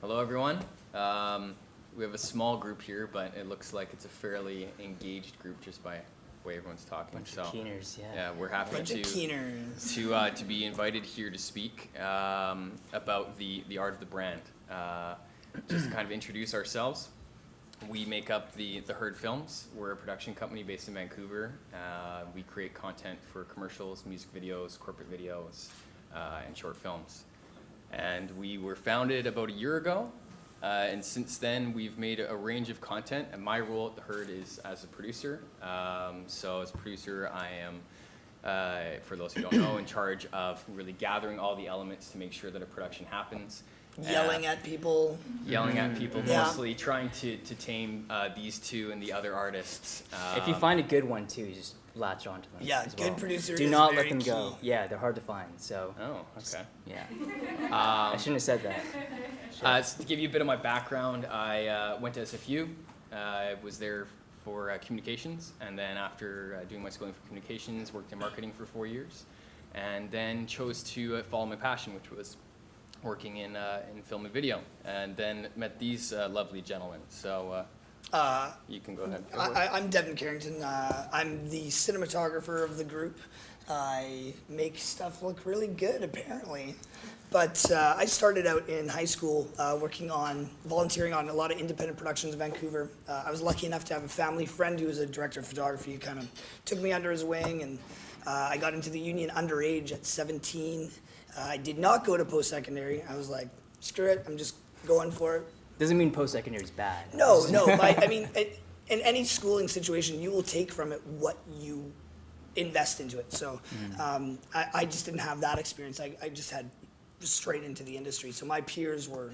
Hello, everyone. We have a small group here, but it looks like it's a fairly engaged group just by the way everyone's talking. Bunch of keeners, yeah. Yeah, we're happy to be invited here to speak about the art of the brand. Just to kind of introduce ourselves. We make up the Herd Films. We're a production company based in Vancouver. We create content for commercials, music videos, corporate videos, and short films. And we were founded about a year ago, and since then we've made a range of content, and my role at the Herd is as a producer. So as a producer, I am, for those who don't know, in charge of really gathering all the elements to make sure that a production happens. Yelling at people. Mostly trying to tame these two and the other artists. If you find a good one too, you just latch onto them. Yeah, as good well. producers. Do not let them go. Yeah, they're hard to find. So. Oh, okay. Yeah. I shouldn't have said that. To give you a bit of my background, I went to SFU. I was there for communications, and then after doing my schooling for communications, worked in marketing for 4 years, and then chose to follow my passion, which was working in film and video, and then met these lovely gentlemen. So you can go ahead. I'm Devin Karringten. I'm the cinematographer of the group. I make stuff look really good, apparently. But I started out in high school volunteering on a lot of independent productions in Vancouver. I was lucky enough to have a family friend who was a director of photography who kind of took me under his wing, and I got into the union underage at 17. I did not go to post-secondary. I was like, screw it, I'm just going for it. Doesn't mean post-secondary is bad. No. I mean, in any schooling situation, you will take from it what you invest into it. So I just didn't have that experience. I just had straight into the industry. So my peers were,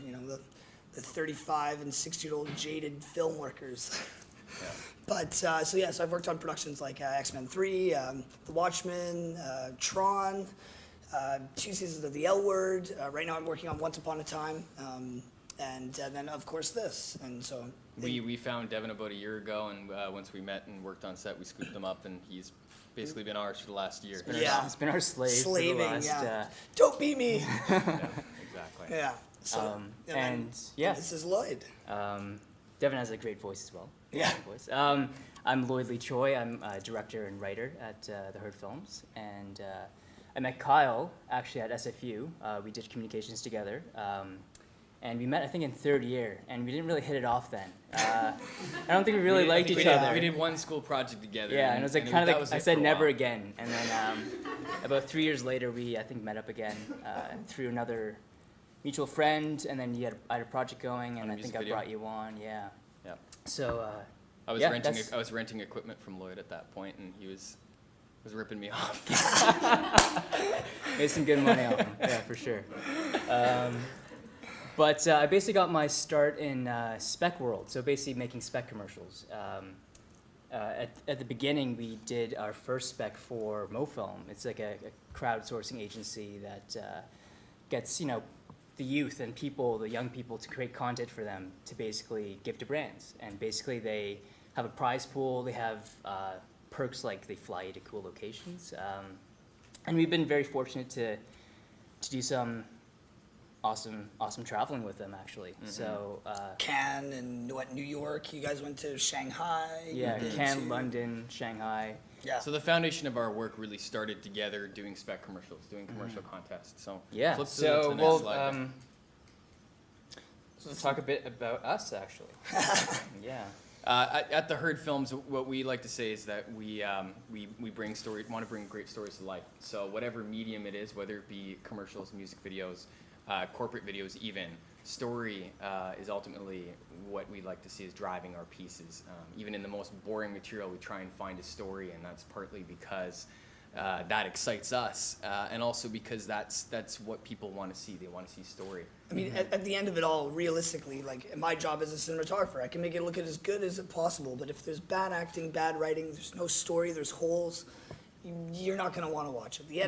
the 35 and 60-year-old jaded film workers. Yeah. But so I've worked on productions like X-Men 3, The Watchmen, Tron, 2 seasons of The L Word. Right now I'm working on Once Upon a Time. And then, of course, this. And so we found Devin about a year ago, and once we met and worked on set, we scooped him up, and he's basically been ours for the last year. It's been our slave Slaving, for the last... Don't beat me! Yeah, exactly. Yeah. So, this is Lloyd. Devin has a great voice as well. Yeah. Voice. I'm Lloyd Choi. I'm a director and writer at the Herd Films, and I met Kyle actually at SFU. We did communications together. And we met, I think, in third year, and we didn't really hit it off then. I don't think we really liked each other. We did one school project together. Yeah, and it was like I said never again. And then about 3 years later, we, I think, met up again through another mutual friend, and then I had a project going, and I think I brought you on. Yeah. Yeah. So. I was renting equipment from Lloyd at that point, and he was ripping me off. Made some good money off him. Yeah, for sure. But I basically got my start in spec world, so basically making spec commercials. At the beginning, we did our first spec for MoFilm. It's like a crowdsourcing agency that gets the youth and the young people, to create content for them to basically give to brands. And basically, they have a prize pool. They have perks like they fly you to cool locations. And we've been very fortunate to do some awesome traveling with them, actually. Mm-hmm. So Cannes and New York. You guys went to Shanghai. Yeah, Cannes, London, Shanghai. Yeah. So the foundation of our work really started together doing spec commercials, doing commercial contests. So yeah. Flip to So the next slide. Let's talk a bit about us, actually. Yeah. At the Herd Films, what we like to say is that we bring want to bring great stories to life. So whatever medium it is, whether it be commercials, music videos, corporate videos even, story is ultimately what we like to see as driving our pieces. Even in the most boring material, we try and find a story, and that's partly because that excites us, and also because that's what people want to see. They want to see story. I mean, at the end of it all, realistically, like my job as a cinematographer, I can make it look as good as possible, but if there's bad acting, bad writing, there's no story, there's holes, you're not going to want to watch it. The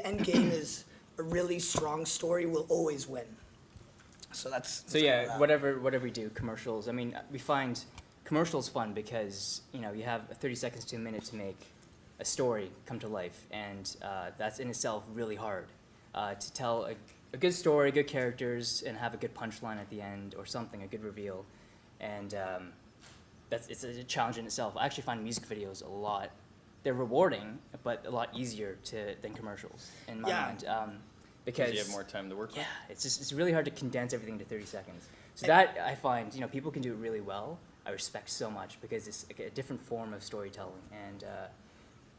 end game is a really strong story will always win. So that's so yeah. Whatever we do, commercials. I mean, we find commercials fun because you have 30 seconds to a minute to make a story come to life, and that's in itself really hard to tell a good story, good characters, and have a good punchline at the end or something, a good reveal. And it's a challenge in itself. I actually find music videos they're rewarding, but a lot easier than commercials in my mind. Because you have more time to work with. Yeah, it's really hard to condense everything to 30 seconds. So that I find, people can do it really well. I respect so much because it's like a different form of storytelling, and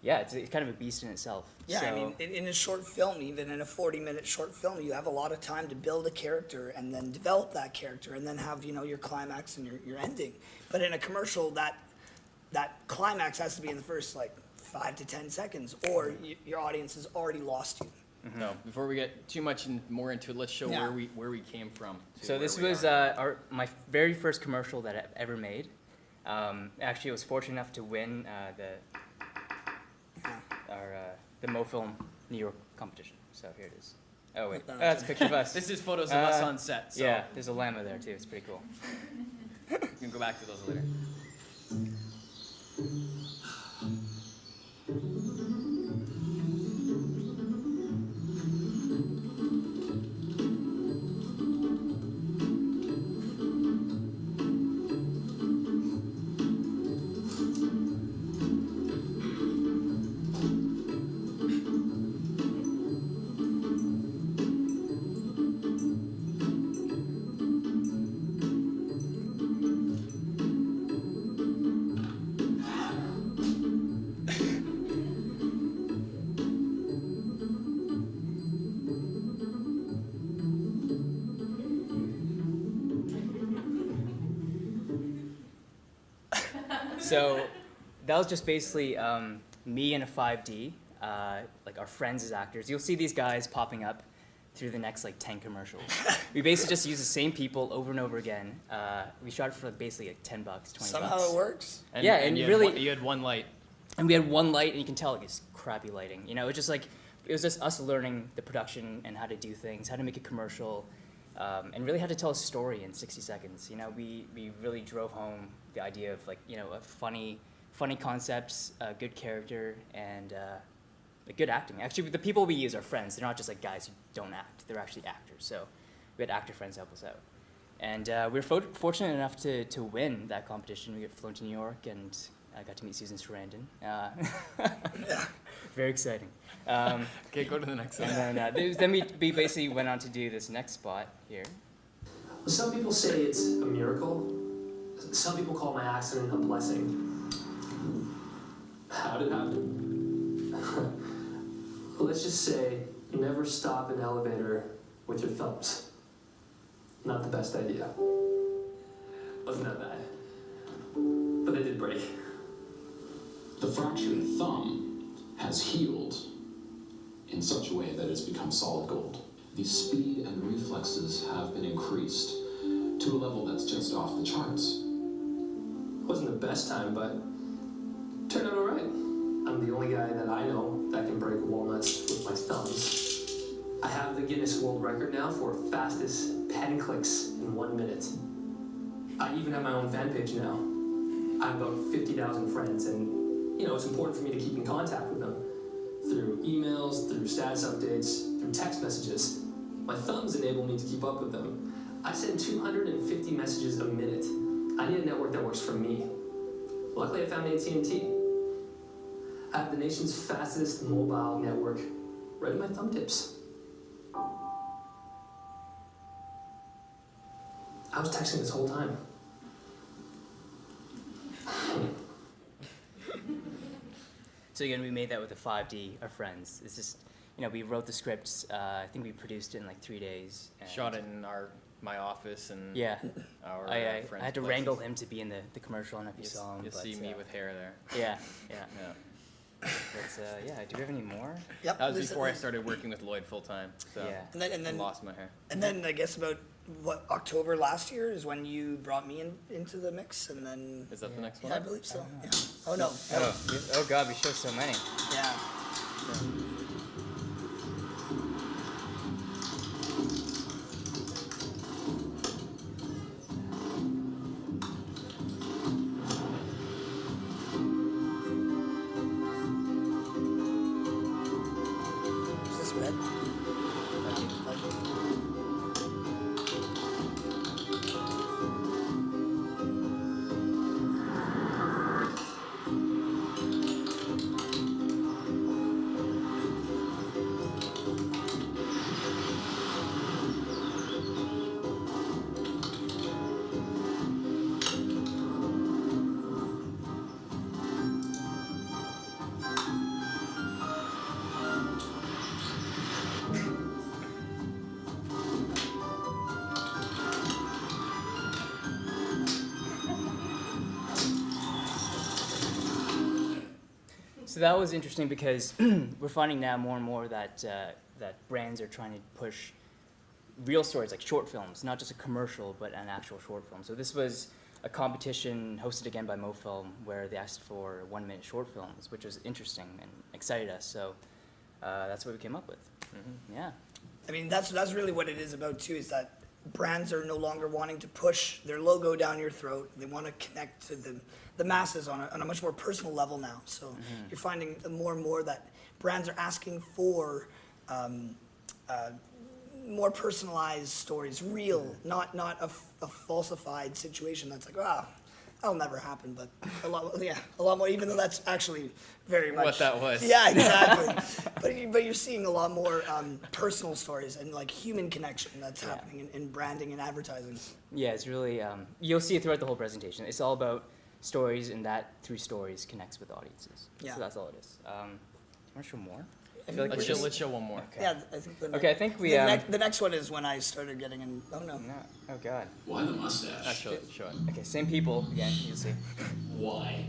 it's kind of a beast in itself. Yeah, so, I mean, in a short film, even in a 40-minute short film, you have a lot of time to build a character and then develop that character and then have, your climax and your ending. But in a commercial, that climax has to be in the first, 5 to 10 seconds, or your audience has already lost you. Mm-hmm. No, before we get too much more into it, let's show where we came from. So this was my very first commercial that I've ever made. Actually, I was fortunate enough to win the MoFilm New York competition. So here it is. Oh wait, that's a picture of us. This is photos of us on set. So Yeah, there's a llama there too. It's pretty cool. you can go back to those later. So that was just basically me in a 5D, our friends as actors. You'll see these guys popping up through the next 10 commercials. We basically just use the same people over and over again. We shot it for basically $10, $20. Somehow it works. And, Yeah, and and you really- had you had one light. And we had one light, and you can tell it's crappy lighting. It was just it was just us learning the production and how to do things, how to make a commercial, and really how to tell a story in 60 seconds. We really drove home the idea of a funny concepts, a good character, and good acting. Actually, the people we use are friends. They're not just guys who don't act. They're actually actors. So we had actor friends help us out. And we were fortunate enough to win that competition. We got flown to New York, and I got to meet Susan Sarandon. Very exciting. Okay, go to the next one. And then we basically went on to do this next spot here. Some people say it's a miracle. Some people call my accident a blessing. How did it happen? Let's just say you never stop an elevator with your thumbs. Not the best idea. Wasn't that bad. But they did break. The fractured thumb has healed in such a way that it's become solid gold. The speed and reflexes have been increased to a level that's just off the charts. Wasn't the best time, but turned out all right. I'm the only guy that I know that can break walnuts with my thumbs. I have the Guinness World Record now for fastest pen clicks in 1 minute. I even have my own fan page now. I have about 50,000 friends, and it's important for me to keep in contact with them through emails, through status updates, through text messages. My thumbs enable me to keep up with them. I send 250 messages a minute. I need a network that works for me. Luckily, I found AT&T. I have the nation's fastest mobile network right in my thumb tips. I was texting this whole time. So again, we made that with the 5D, our friends. It's just, we wrote the scripts. I think we produced it in 3 days. And Shot it in my office and Yeah. our I friends' had to places. wrangle him to be in the commercial. I don't know if you saw him. You'll but, see me with hair there. Yeah. Yeah. But, do we have any more? Yep. That was there's- before I started working with Lloyd full time. So Yeah. And then I lost my hair. And then I guess about October last year is when you brought me into the mix, and then Is that the next one? yeah, I believe so. Yeah. Oh no. Oh God, we show so many. Yeah. Is this red? Okay. So that was interesting because we're finding now more and more that that brands are trying to push real stories, like short films, not just a commercial, but an actual short film. So this was a competition hosted again by MoFilm where they asked for 1-minute short films, which was interesting and excited us. So that's what we came up with. Yeah. I mean, that's really what it is about too, is that brands are no longer wanting to push their logo down your throat. They want to connect to the masses on a much more personal level now. So you're finding more and more that brands are asking for more personalized stories, real, not a falsified situation that's like, that'll never happen, but a lot more, even though that's actually very much What that was. Yeah, exactly. but you're seeing a lot more personal stories and like human connection that's happening in branding and advertising. Yeah, it's really, you'll see it throughout the whole presentation. It's all about stories, and that through stories connects with audiences. Yeah. So that's all it is. Do you want to show more? I feel like Let's show one more. Yeah, I think Okay, I think we, the next one is when I started getting in. Oh no. No. Oh, God. Why the mustache? Show it. Okay, same people again, you'll see. Why?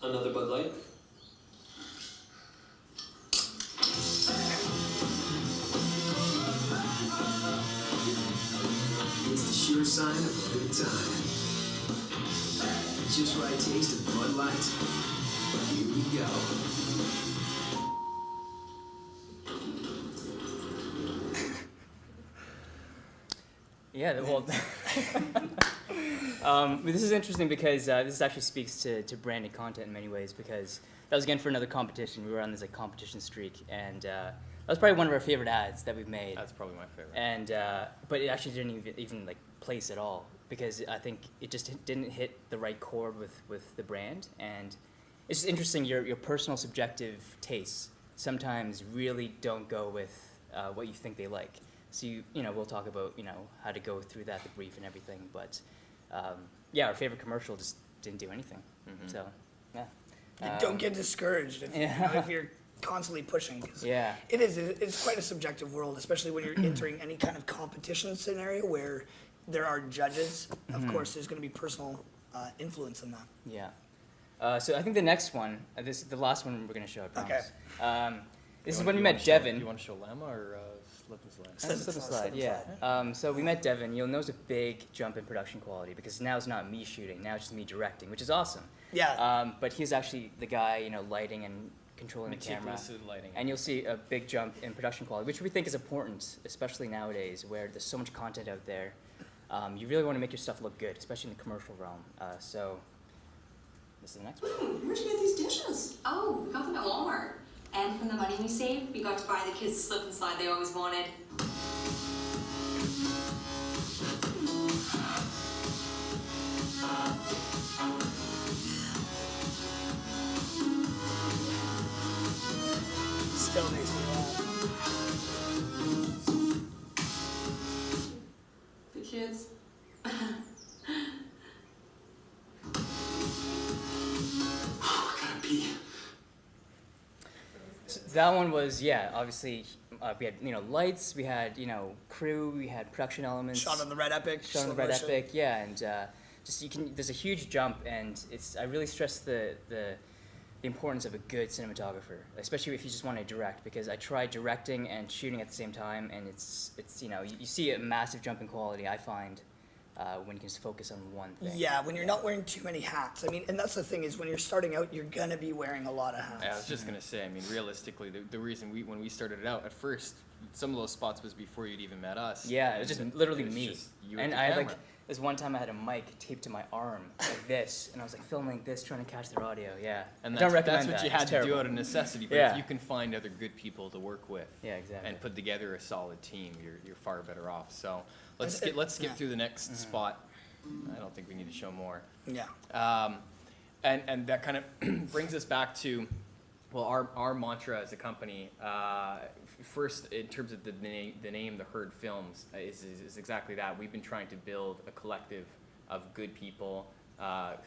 Another Bud Light? It's the sure sign of a good time. Just right taste of Bud Light. Here we go. Yeah, well, this is interesting because this actually speaks to branded content in many ways, because that was again for another competition. We were on this like competition streak, and that was probably one of our favorite ads that we've made. That's probably my favorite. And but it actually didn't even like place at all, because I think it just didn't hit the right chord with the brand. And it's just interesting, your personal subjective tastes sometimes really don't go with what you think they like. So you know, we'll talk about, you know, how to go through that, the brief and everything, but yeah, our favorite commercial just didn't do anything. So yeah. Don't get discouraged if, you know, if you're constantly pushing. 'Cause Yeah. it's quite a subjective world, especially when you're entering any kind of competition scenario where there are judges. Of course, there's going to be personal influence in that. Yeah. So I think the next one, this the last one we're gonna show, I promise. This is when we You met wanna show- Devin. You want to show Llama or Slip and Slide? Slip and Slip and slide, slide, yeah. So we met Devin. You'll notice a big jump in production quality, because now it's not me shooting, now it's just me directing, which is awesome. Yeah. But he's actually the guy, you know, lighting and controlling the camera. Meticulously lighting. And you'll see a big jump in production quality, which we think is important, especially nowadays where there's so much content out there. You really want to make your stuff look good, especially in the commercial realm. So this is the next one. Where'd you get these dishes? Oh, we got them at Walmart. And from the money we saved, we got to buy the kids the slip and slide they always wanted. Still makes me laugh. The kids. Gotta pee. So that one was, yeah, obviously, we had, you know, lights, we had, you know, crew, we had production elements. Shot on the Red Epic. Shot on the slow Red motion. Epic, yeah, and just there's a huge jump, and I really stress the importance of a good cinematographer, especially if you just want to direct, because I tried directing and shooting at the same time, and it's you know, you see a massive jump in quality, I find, when you can just focus on one thing. Yeah, when you're not wearing too many hats. I mean, and that's the thing, is when you're starting out, you're going to be wearing a lot of hats. Yeah, I was just gonna say. I mean, realistically, the reason when we started out at first, some of those spots was before you'd even met us. Yeah, it was just literally It was me. just you And the I had like camera. this one time I had a mic taped to my arm like this, and I was like filming this, trying to catch their audio. Yeah, And I don't that's recommend what that. you had It's to do terrible. out of necessity. But Yeah. if you can find other good people to work with, Yeah, exactly. and put together a solid team, you're far better off. So let's It- skip yeah. through the next spot. I don't think we need to show more. Yeah. And that kind of brings us back to, well, our mantra as a company, first in terms of the name, the Herd Films, is exactly that. We've been trying to build a collective of good people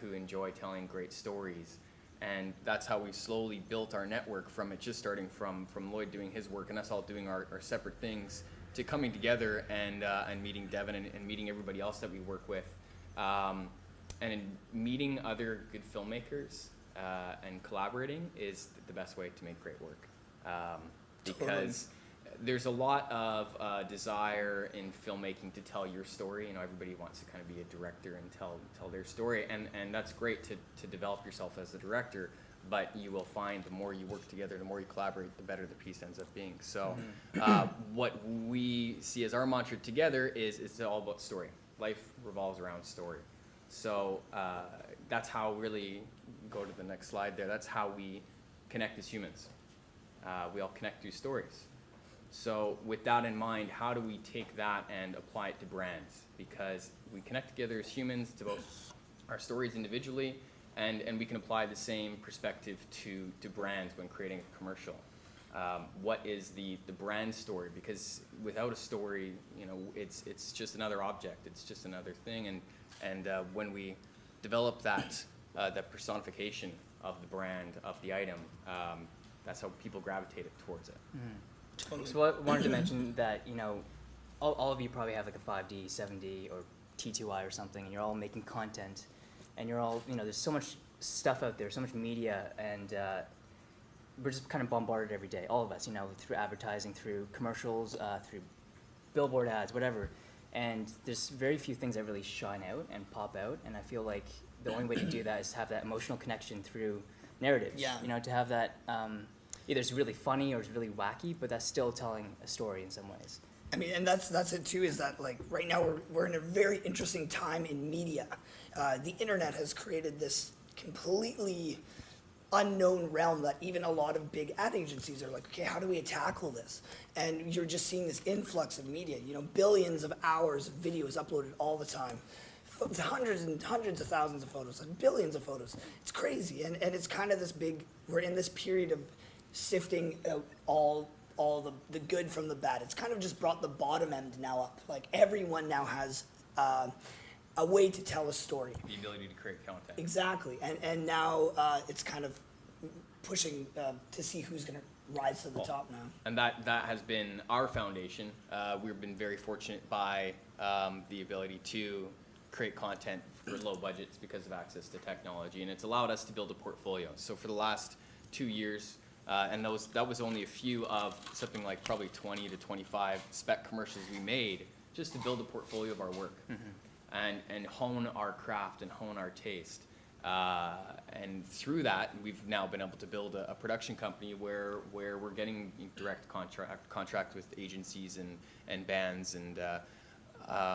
who enjoy telling great stories. And that's how we slowly built our network, from it just starting from Lloyd doing his work and us all doing our separate things, to coming together and meeting Devin and meeting everybody else that we work with. And in meeting other good filmmakers and collaborating is the best way to make great work. Because there's a lot of desire in filmmaking to tell your story. You know, everybody wants to kind of be a director and tell their story, and that's great to develop yourself as a director. But you will find the more you work together, the more you collaborate, the better the piece ends up being. So, what we see as our mantra together is it's all about story. Life revolves around story. So that's how really, go to the next slide there, that's how we connect as humans. We all connect through stories. So with that in mind, how do we take that and apply it to brands? Because we connect together as humans to both our stories individually, and we can apply the same perspective to brands when creating a commercial. What is the brand story? Because without a story, you know, it's just another object. It's just another thing. And when we develop that personification of the brand, of the item, that's how people gravitated towards it. So I wanted to mention that, you know, all of you probably have like a 5D, 7D, or T2I or something, and you're all making content, and you're all, you know, there's so much stuff out there, so much media, and we're just kind of bombarded every day, all of us, you know, through advertising, through commercials, through billboard ads, whatever. And there's very few things that really shine out and pop out, and I feel like the only way to do that is to have that emotional connection through narratives. Yeah. You know, to have that, either it's really funny or it's really wacky, but that's still telling a story in some ways. I mean, and that's it too, is that like right now we're in a very interesting time in media. The internet has created this completely unknown realm that even a lot of big ad agencies are like, okay, how do we tackle this? And you're just seeing this influx of media, you know, billions of hours of videos uploaded all the time. Hundreds and hundreds of thousands of photos, and billions of photos. It's crazy, and it's kind of this big, we're in this period of sifting out all the good from the bad. It's kind of just brought the bottom end now up. Like everyone now has a way to tell a story. The ability to create content. Exactly, and now it's kind of pushing to see who's going to rise to the top now. And that has been our foundation. We've been very fortunate by the ability to create content for low budgets because of access to technology, and it's allowed us to build a portfolio. So for the last 2 years, and that was only a few of something like probably 20 to 25 spec commercials we made just to build a portfolio of our work. And hone our craft and hone our taste. And through that, we've now been able to build a production company where we're getting direct contract with agencies and bands and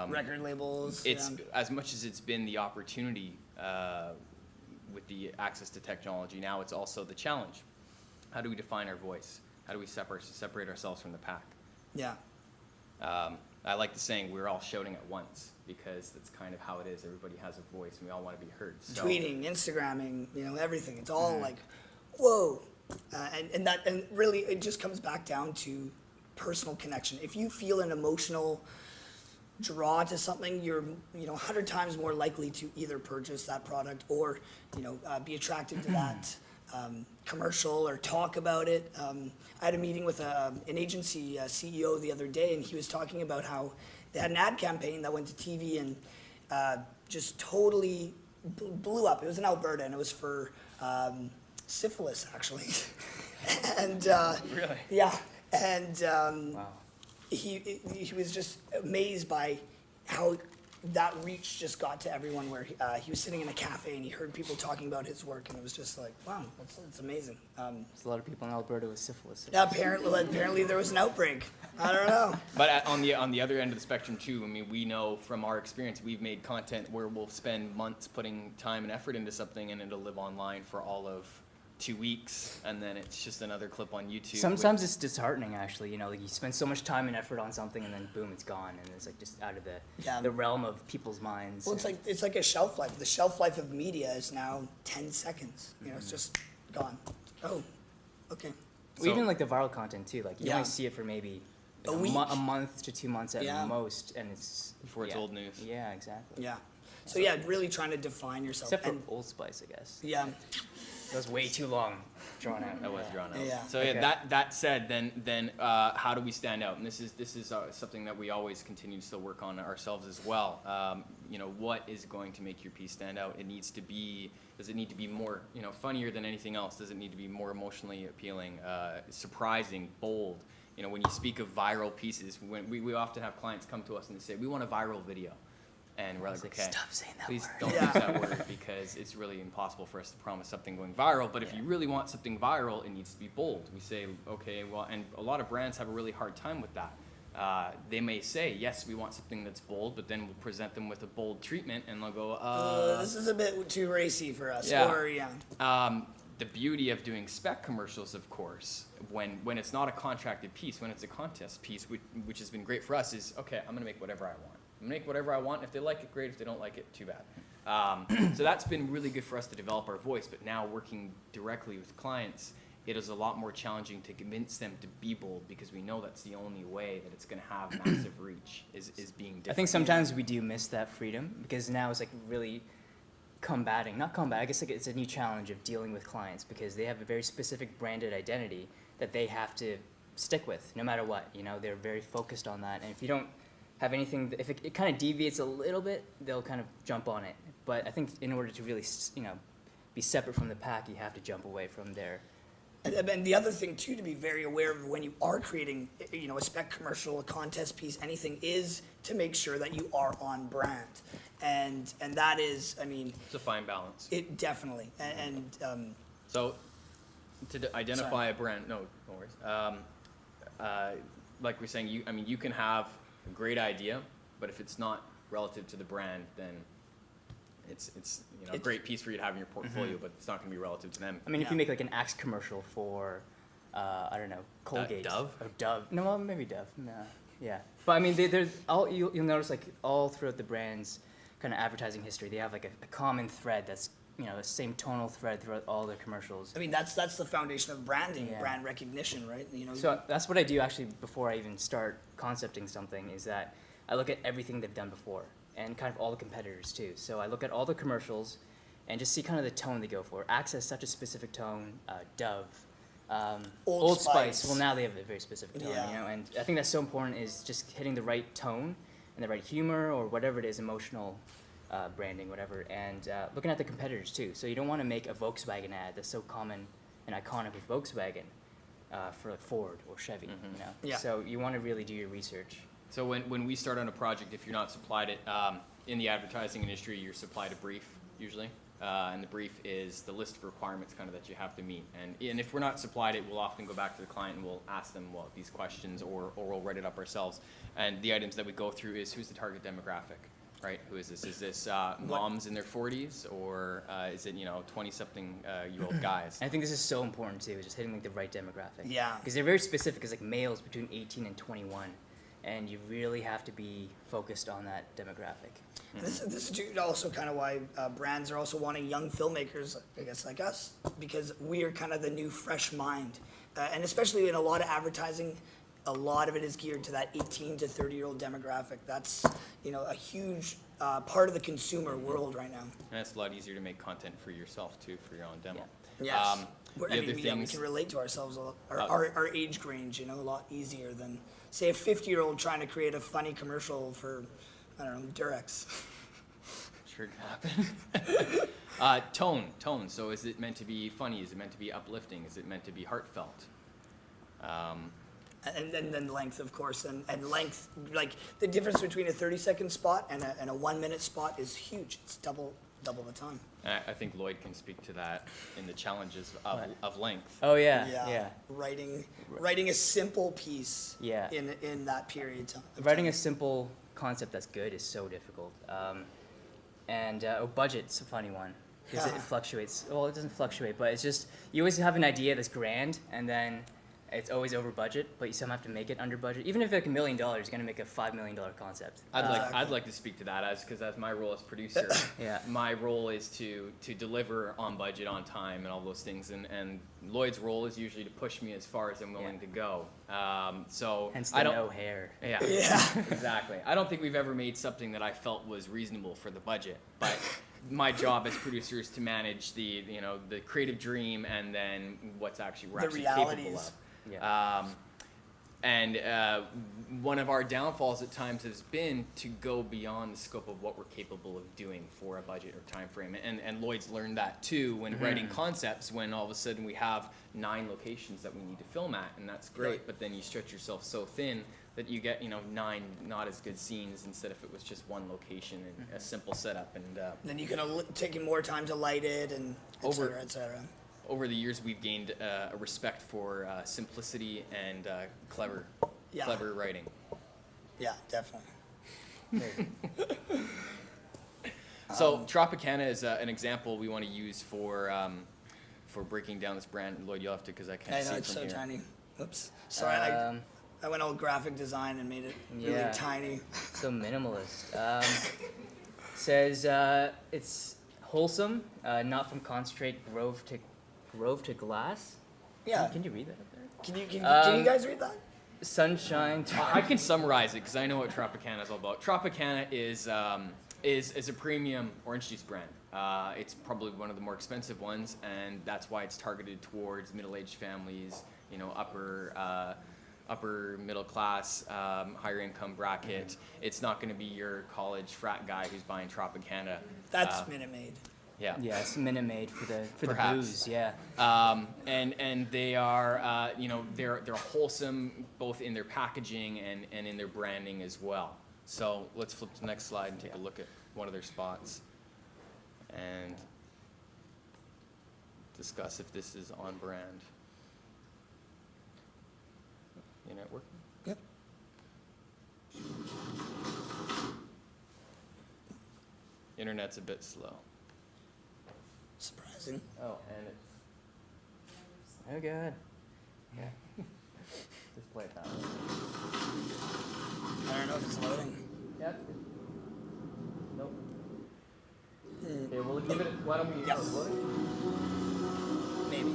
Record labels. It's as much as it's been the opportunity with the access to technology. Now it's also the challenge. How do we define our voice? How do we separate ourselves from the pack? Yeah. I like the saying, we're all shouting at once, because that's kind of how it is. Everybody has a voice, and we all want to be heard. So, Tweeting, Instagramming, you know, everything. It's all like, whoa. And really, it just comes back down to personal connection. If you feel an emotional draw to something, you're 100 times more likely to either purchase that product or be attracted to that commercial or talk about it. I had a meeting with an agency CEO the other day, and he was talking about how they had an ad campaign that went to TV and just totally blew up. It was in Alberta, and it was for syphilis, actually. And really? Yeah, and Wow. he was just amazed by how that reach just got to everyone, where he was sitting in a cafe and he heard people talking about his work, and it was just like, wow, that's amazing. There's a lot of people in Alberta with syphilis. Yeah, apparently there was an outbreak. I don't know. But on the other end of the spectrum too, I mean, we know from our experience, we've made content where we'll spend months putting time and effort into something, and it'll live online for all of 2 weeks, and then it's just another clip on YouTube. Sometimes it's disheartening, actually. You know, like you spend so much time and effort on something, and then boom, it's gone, and it's like just out of the realm of people's minds. Well, it's like a shelf life. The shelf life of media is now 10 seconds. You know, it's just gone. Oh, okay. Well, even like the viral content too. Like you only see it for maybe A like week. a month to 2 months at most, and it's Before it's old news. Yeah, exactly. Yeah. So yeah, really trying to define yourself. Except for And- Old Spice, I guess. yeah. That was way too long, drawn out. That was drawn out. Yeah. So Okay. that said, then how do we stand out? And this is something that we always continue to still work on ourselves as well. You know, what is going to make your piece stand out? It needs to be. Does it need to be more, you know, funnier than anything else? Does it need to be more emotionally appealing, surprising, bold? You know, when you speak of viral pieces, when we often have clients come to us and they say, we want a viral video. And we're like, okay, Stop saying that please word. don't use that word because it's really impossible for us to promise something going viral. But if you really want something viral, it needs to be bold. We say, okay, well, and a lot of brands have a really hard time with that. They may say, yes, we want something that's bold, but then we'll present them with a bold treatment and they'll go, This is a bit too racy for us. Yeah. Or the beauty of doing spec commercials, of course, when it's not a contracted piece, when it's a contest piece, which has been great for us, is, okay, I'm going to make whatever I want. I'm going to make whatever I want. If they like it, great. If they don't like it, too bad. So that's been really good for us to develop our voice. But now working directly with clients, it is a lot more challenging to convince them to be bold because we know that's the only way that it's going to have massive reach is being different. I think sometimes we do miss that freedom because now it's like really I guess like it's a new challenge of dealing with clients because they have a very specific branded identity that they have to stick with no matter what. You know, they're very focused on that. And if you don't have anything, if it kind of deviates a little bit, they'll kind of jump on it. But I think in order to really, you know, be separate from the pack, you have to jump away from there. And the other thing too to be very aware of when you are creating, you know, a spec commercial, a contest piece, anything, is to make sure that you are on brand, and that is, I mean, it's a fine balance. it definitely, So to identify a brand, no worries. Like we're saying, you can have a great idea, but if it's not relative to the brand, then it's you know, a great piece for you to have in your portfolio, but it's not going to be relative to them. I mean, if you make like an Axe commercial for, I don't know, Colgate. Dove? Or Dove. No, well, maybe Dove. No. Yeah. But I mean, there's you'll notice like all throughout the brand's kind of advertising history, they have like a common thread that's, you know, the same tonal thread throughout all their commercials. I mean, that's the foundation of branding, Yeah. brand recognition, right? You know. So that's what I do actually before I even start concepting something, is that I look at everything they've done before and kind of all the competitors too. So I look at all the commercials and just see kind of the tone they go for. Axe has such a specific tone. Dove, Old Spice. Well, now they have a very specific tone, Yeah. you know. And I think that's so important, is just hitting the right tone and the right humor or whatever it is, emotional branding, whatever. And looking at the competitors too. So you don't want to make a Volkswagen ad that's so common and iconic with Volkswagen for like Ford or Chevy, you know. Yeah. So you want to really do your research. So when we start on a project, if you're not supplied it, in the advertising industry, you're supplied a brief usually, and the brief is the list of requirements kind of that you have to meet. And if we're not supplied it, we'll often go back to the client and we'll ask them, well, these questions, or we'll write it up ourselves. And the items that we go through is, who's the target demographic, right? Who is this? Is this moms in their 40s, or is it, you know, 20-something year old guys? And I think this is so important too, is just hitting like the right demographic. Yeah. Because they're very specific. It's like males between 18 and 21. And you really have to be focused on that demographic. This is also kind of why brands are also wanting young filmmakers, I guess, like us, because we are kind of the new fresh mind. And especially in a lot of advertising, a lot of it is geared to that 18 to 30-year-old demographic. That's, you know, a huge part of the consumer world right now. And it's a lot easier to make content for yourself too, for your own demo. Yes. The I mean, other we things, can relate to ourselves, our age range, you know, a lot easier than, say, a 50-year-old trying to create a funny commercial for, I don't know, Durex. sure can happen. Tone. So is it meant to be funny? Is it meant to be uplifting? Is it meant to be heartfelt? And then length, of course, and length, like the difference between a 30-second spot and a 1-minute spot is huge. It's double the time. I think Lloyd can speak to that in the challenges of length. Oh yeah. Writing a simple piece. Yeah. In that period of time. Writing a simple concept that's good is so difficult. And budget's a funny one. because it fluctuates. Well, it doesn't fluctuate, but it's just you always have an idea that's grand, and then it's always over budget, but you still have to make it under budget. Even if like $1 million, you're gonna make a $5 million concept. I'd like to speak to that because as my role as producer, Yeah. my role is to deliver on budget, on time, and all those things. And Lloyd's role is usually to push me as far as I'm willing to go. So Hence I the don't. no hair. Yeah. Yeah. Exactly. I don't think we've ever made something that I felt was reasonable for the budget, but my job as producer is to manage the creative dream and then what's actually we're The actually capable realities. of. Yeah. And one of our downfalls at times has been to go beyond the scope of what we're capable of doing for a budget or time frame. And Lloyd's learned that too when writing concepts, when all of a sudden we have 9 locations that we need to film at, and that's great, Right. but then you stretch yourself so thin that you get 9 not as good scenes instead if it was just one location and a simple setup. And Then you can take more time to light it and et Over- cetera, et cetera. over the years, we've gained a respect for simplicity and clever writing. Yeah, definitely. So Tropicana is an example we want to use for breaking down this brand. Lloyd, you'll have to because I can't I see know it it's from so here. tiny. Oops. Sorry, I went all graphic design and made it really Yeah. tiny. So minimalist. Says it's wholesome, not from concentrate grove to glass. Yeah. Can you read that up there? Can you guys read that? Sunshine. I can summarize it because I know what Tropicana is all about. Tropicana is a premium orange juice brand. It's probably one of the more expensive ones, and that's why it's targeted towards middle-aged families, upper middle class, higher income bracket. It's not going to be your college frat guy who's buying Tropicana. That's Minute Maid. Yeah. Yeah, it's Minute Maid for the Perhaps. booze. Yeah. And they are they're wholesome both in their packaging and in their branding as well. So let's flip to the next slide and take a look at one of their spots and discuss if this is on brand. Internet working? Yep. Internet's a bit slow. Surprising. Oh, and it's Oh god. Yeah. display that. I don't know if it's loading. Yeah. Nope. Okay, we'll give it. Why don't we? Yep. Loading? Maybe.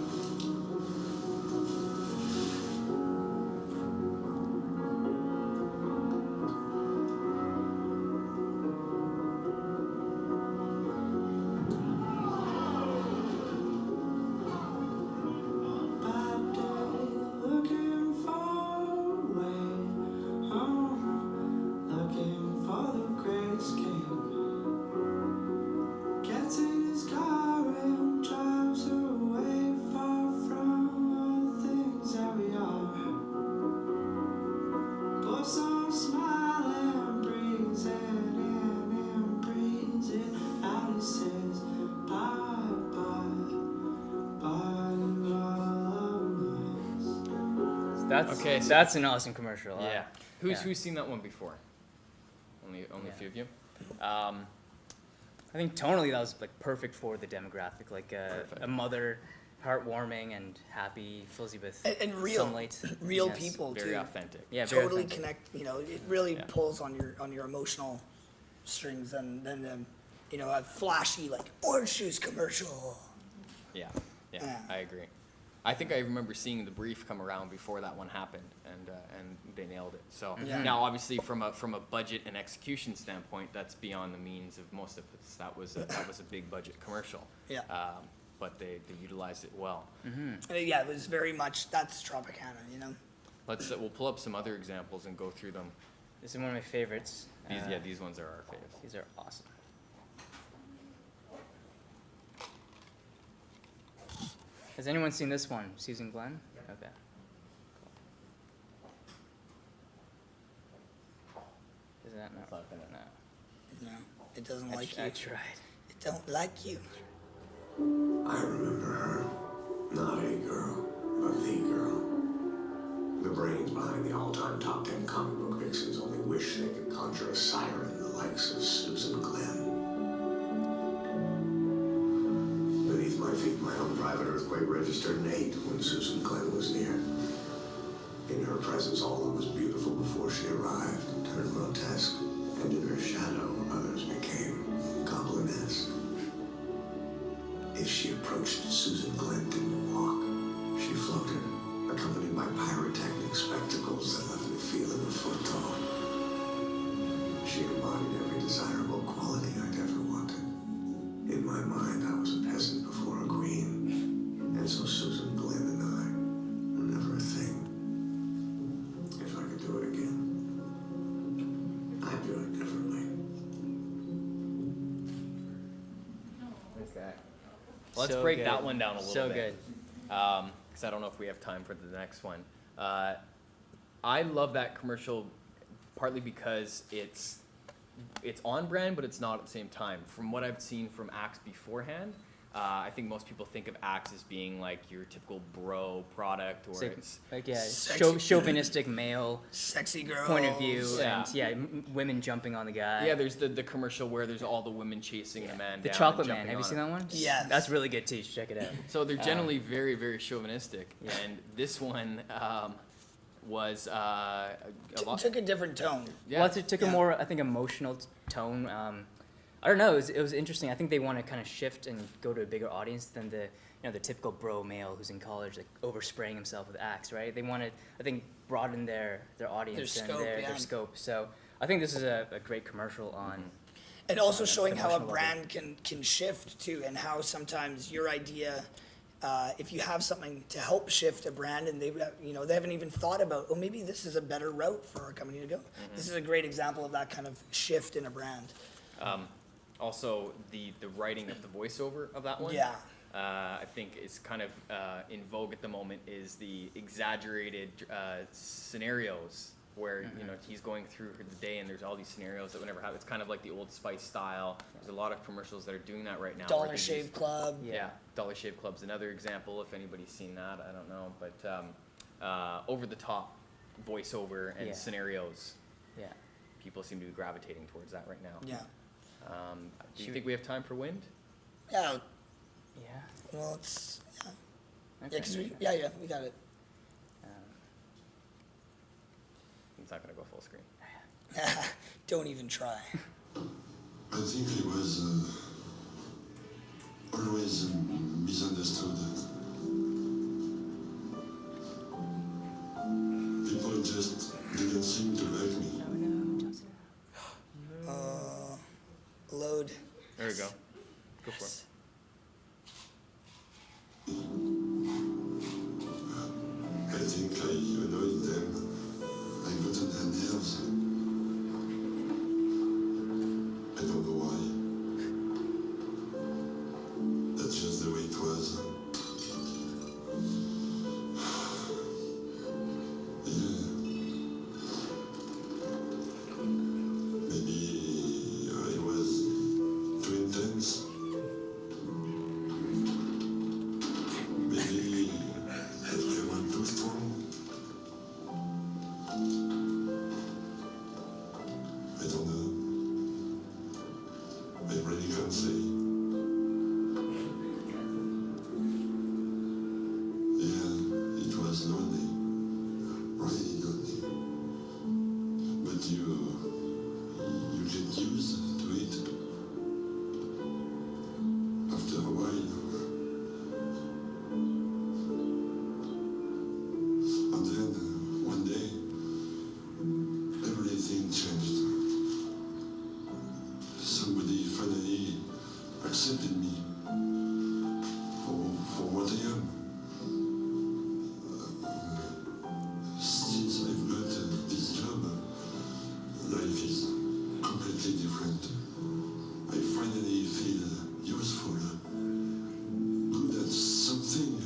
Okay, so that's an awesome commercial. Yeah. Yeah. Who's seen that one before? Only Yeah. a few of you. I think tonally that was like perfect for the demographic, like a mother, heartwarming and happy, fills you with And real, sunlight. real Yes. people Very too. authentic. Yeah, very Totally authentic. connect. It really Yeah. pulls on your emotional strings, and then a flashy like orange juice commercial. Yeah. Yeah. I agree. I think I remember seeing the brief come around before that one happened, and they nailed it. So Yeah. now, obviously, from a budget and execution standpoint, that's beyond the means of most of us. That was a big budget commercial. Yeah. But they utilized it well. And yeah, it was very much that's Tropicana. We'll pull up some other examples and go through them. This is one of my favorites. These ones are our favorites. These are awesome. Has anyone seen this one? Susan Glenn? Okay. Is that not? No. No, it doesn't like I you. tried. It don't like you. I remember her. Not a girl, but the girl. The brains behind the all-time top 10 comic book vixens only wish they could conjure a siren the likes of Susan Glenn. feet, my own private earthquake registered an 8 when Susan Glenn was near. In her presence, all that was beautiful before she arrived turned grotesque, and in her shadow, others became goblinesque. If she approached, Susan Glenn didn't walk. She floated, accompanied by pyrotechnic spectacles that left me feeling a foot tall. She embodied every desirable quality I'd ever wanted. In my mind, I was a peasant before a queen, and so Susan Glenn and I were never a thing. If I could do it again, I'd do it differently. Okay. Let's So break good. that one down a little So bit. Because I don't know if we have time for the next one. I love that commercial partly because it's on brand, but it's not at the same time. From what I've seen from Axe beforehand, I think most people think of Axe as being like your typical bro product, or it's Like, yeah, Sexy. chauvinistic male Sexy girl. point of view, Yeah. and women jumping on the guy. yeah. There's the commercial where there's all the women chasing the man. The down Chocolate and Man. jumping Have you on seen him. that one? Yes. That's really good too. You should check it out. So they're generally very, very chauvinistic, and this one was a lot. Took a different tone. Yeah. Well, it took a more, I think, emotional tone. I don't know. It was interesting. I think they want to kind of shift and go to a bigger audience than the typical bro male who's in college, like overspraying himself with Axe, right? They want to, I think, broaden their audience Their and scope, their yeah. scope. So I think this is a great commercial on. And also on showing how a emotional level. brand can shift too, and how sometimes your idea, if you have something to help shift a brand, and they haven't even thought about, oh, maybe this is a better route for our company to go. This is a great example of that kind of shift in a brand. Also, the writing of the voiceover of that one. Yeah. I think is kind of in vogue at the moment is the exaggerated scenarios where he's going through the day and there's all these scenarios that would never happen. It's kind of like the Old Spice style. There's a lot of commercials that are doing that right now. where Dollar they Shave use- Club. Yeah, Dollar Shave Club's another example. If anybody's seen that, I don't know, but over the top voiceover and Yeah. scenarios, Yeah. people seem to be gravitating towards that right now. Yeah. Do you think we have time for wind? Yeah. Yeah. Well, it's yeah. Okay. Yeah, 'cause we got it. It's not gonna go full screen. Don't even try. I think he was always misunderstood. People just didn't seem to like me. Load. There we go. Go for it. I think I annoyed them. I got on their nerves. I don't know why. That's just the way it was. Yeah. Maybe I was too intense. Maybe I came too strong. I don't know. I really can't say. Yeah, it was lonely. Really lonely. But you get used to it. After a while. And then, one day, everything changed. Somebody finally accepted me for what I am. Since I've got this job, life is completely different. I finally feel useful, good at something.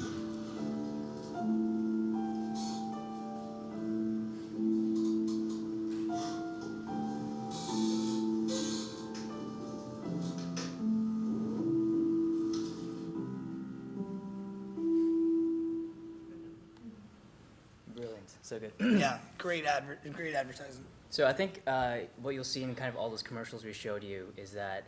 Brilliant. So good. Yeah, great advertising. So I think what you'll see in kind of all those commercials we showed you is that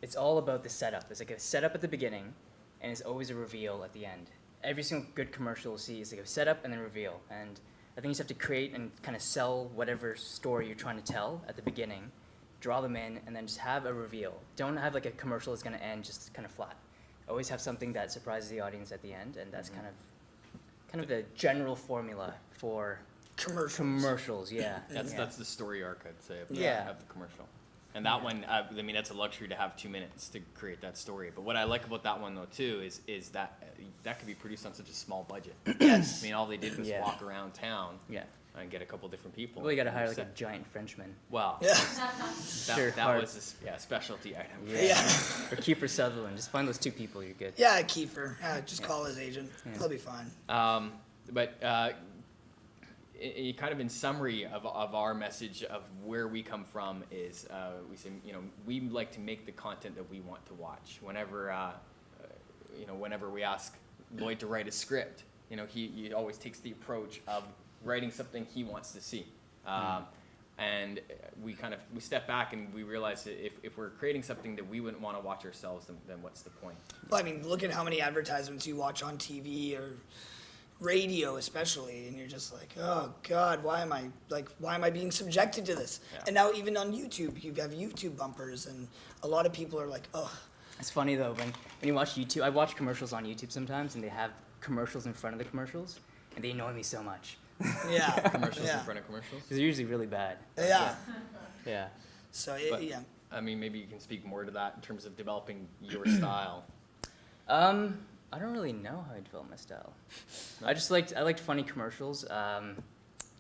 it's all about the setup. There's like a setup at the beginning, and it's always a reveal at the end. Every single good commercial you'll see is like a setup and then reveal. And I think you just have to create and kind of sell whatever story you're trying to tell at the beginning, draw them in, and then just have a reveal. Don't have like a commercial that's going to end just kind of flat. Always have something that surprises the audience at the end, and that's kind of the general formula for commercials. Yeah, That's the story arc, I'd say, of the commercial. And that one, I mean, that's a luxury to have 2 minutes to create that story. But what I like about that one, though, too, is that that could be produced on such a small budget. Yes. I mean, all they did was Yeah. walk around town Yeah. and get a couple different people. Well, you got to hire like a Set- giant Frenchman. Well, Yeah. Sure, that hard. was a specialty item. Yeah. Or Kiefer Sutherland. Just find those 2 people, you're good. Yeah, Kiefer. Just call his agent. He'll be fine. But kind of in summary of our message of where we come from is we say, we like to make the content that we want to watch. Whenever whenever we ask Lloyd to write a script, he always takes the approach of writing something he wants to see. And we step back and we realize that if we're creating something that we wouldn't want to watch ourselves, then what's the point? Well, I mean, look at how many advertisements you watch on TV or radio especially, and you're just like, oh God, why am I being subjected to this? Yeah. And now even on YouTube, you have YouTube bumpers, and a lot of people are like, oh. It's funny though, when you watch YouTube, I watch commercials on YouTube sometimes, and they have commercials in front of the commercials, and they annoy me so much. Yeah. Commercials yeah. in front of commercials? Because they're usually really bad. Yeah. Yeah. So, But, yeah. I mean, maybe you can speak more to that in terms of developing your style. I don't really know how I developed my style. I liked funny commercials. I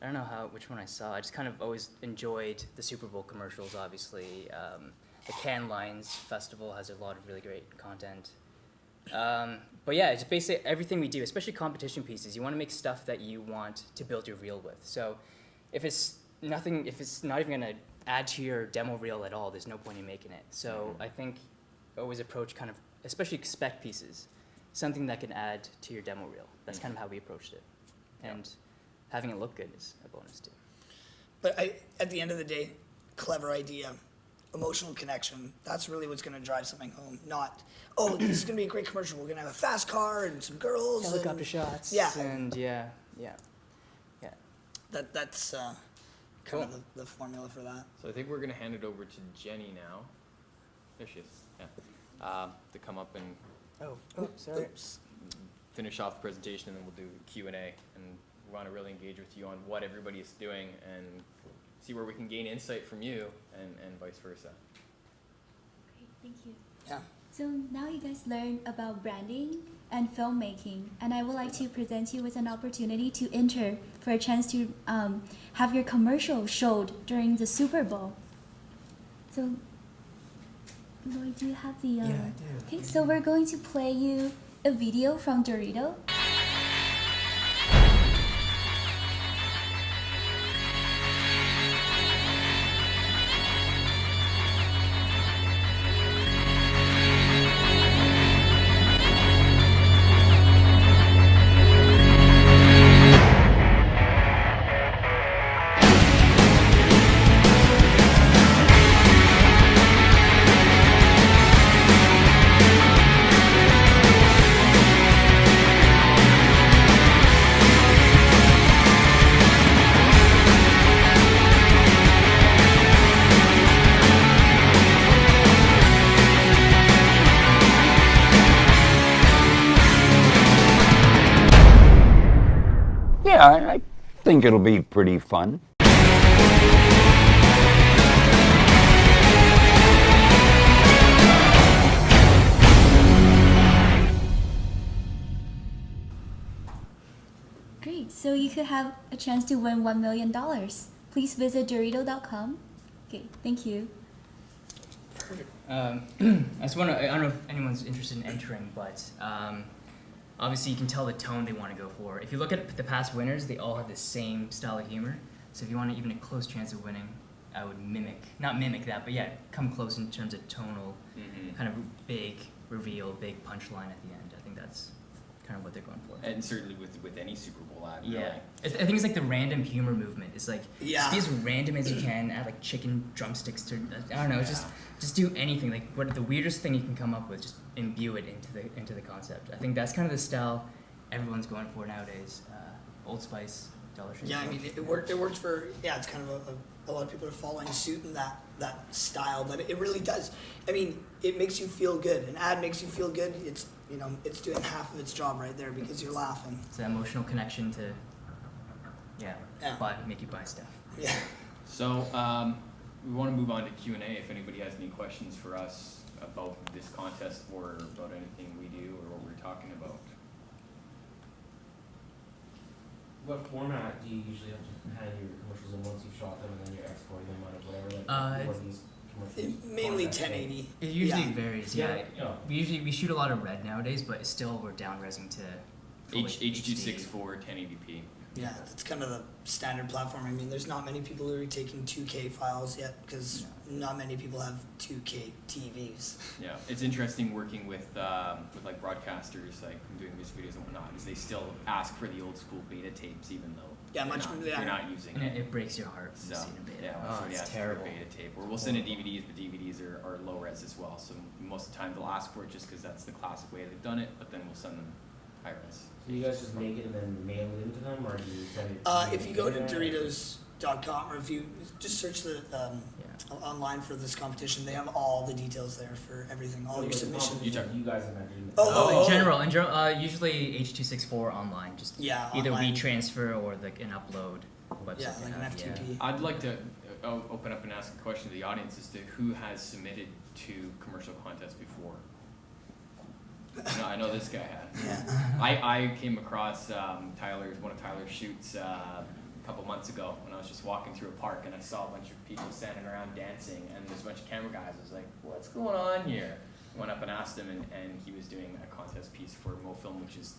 don't know which one I saw. I just kind of always enjoyed the Super Bowl commercials, obviously. The Cannes Lions Festival has a lot of really great content. But yeah, it's basically everything we do, especially competition pieces. You want to make stuff that you want to build your reel with. So if it's not even going to add to your demo reel at all, there's no point in making it. So I think always approach kind of, especially spec pieces, something that can add to your demo reel. That's kind of how we approached it. And having it look good is a bonus too. But at the end of the day, clever idea, emotional connection, that's really what's going to drive something home. Not, oh, this is going to be a great commercial. We're going to have a fast car and some girls. Helicopter shots. Yeah. And yeah. That's kind of the formula for that. So I think we're going to hand it over to Jenny now. There she is. Yeah. To come up and Sorry. finish off the presentation, and then we'll do Q&A. And we want to really engage with you on what everybody is doing and see where we can gain insight from you and vice versa. Great, thank you. Yeah. So now you guys learned about branding and filmmaking, and I would like to present you with an opportunity to enter for a chance to have your commercial showed during the Super Bowl. So, Lloyd, do you have the... Yeah, I do. Okay, so we're going to play you a video from Doritos. Yeah, I think it'll be pretty fun. Great, so you could have a chance to win $1 million. Please visit Dorito.com. Okay, thank you. I just want to, I don't know if anyone's interested in entering, but obviously you can tell the tone they want to go for. If you look at the past winners, they all have the same style of humor. So if you want even a close chance of winning, I would not mimic that, but yeah, come close in terms of tonal, kind of big reveal, big punchline at the end. I think that's kind of what they're going for. And certainly with any Super Bowl ad. Yeah, Really. I think it's like the random humor movement. It's like Yeah. just be as random as you can. Add like chicken drumsticks to I don't know. Just do anything. Like what the weirdest thing you can come up with, just imbue it into the concept. I think that's kind of the style everyone's going for nowadays. Old Spice, Dollar Tree. Yeah, I mean, it worked for, it's kind of a lot of people are following suit in that style, but it really does. I mean, it makes you feel good. An ad makes you feel good. It's, it's doing half of its job right there because you're laughing. It's that emotional connection to, make you buy stuff. Yeah. So we want to move on to Q&A if anybody has any questions for us about this contest or about anything we do or what we're talking about. What format do you usually have to hand your commercials in once you've shot them and then you're exporting them out of whatever? What are these commercials? Mainly format? 1080. It usually varies. Yeah. Yeah. We shoot a lot of red nowadays, but still we're down resing to full H.264 1080p. Yeah, that's kind of the standard platform. I mean, there's not many people who are taking 2K files yet because not many people have 2K TVs. Yeah, it's interesting working with like broadcasters, like doing music videos and whatnot, is they still ask for the old school beta tapes even though they're not using and it. it breaks your heart to see it in beta. Yeah, It's ask terrible. for a beta tape. Or we'll send in DVDs, but DVDs are low res as well. So most of the time they'll ask for it just because that's the classic way they've done it, but then we'll send them high res. So you guys just make it and then mail it into them, or do you send it? If you go to Doritos.com or if you just search the online for this competition, they have all the details there for everything, all your submissions. You guys have not doing In general, usually H.264 online, just either online. WeTransfer or like an upload website. Yeah, like an FTP. I'd like to open up and ask a question to the audience as to who has submitted to commercial contests before. I know this guy has. Yeah. I came across one of Tyler's shoots a couple months ago when I was just walking through a park and I saw a bunch of people standing around dancing and there's a bunch of camera guys. I was like, what's going on here? I went up and asked him and he was doing a contest piece for MoFilm, which is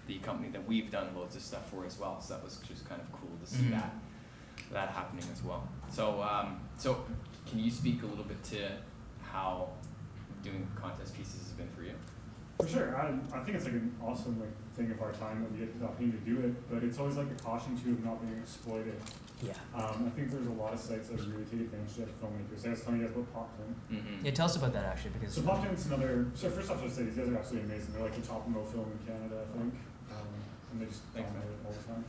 the company that we've done loads of stuff for as well. So that was just kind of cool to see that happening as well. So so can you speak a little bit to how doing contest pieces has been for you? For sure, I think it's like an awesome thing of our time that we get the opportunity to do it, but it's always like a caution too of not being exploited. Yeah. I think there's a lot of sites that really take advantage of filmmakers. I was telling you guys about PopTen. Yeah, tell us about that actually because. So PopTen's another. So first off, I'll say these guys are absolutely amazing. They're like the top Mo film in Canada, I think, and they just dominate it all the time.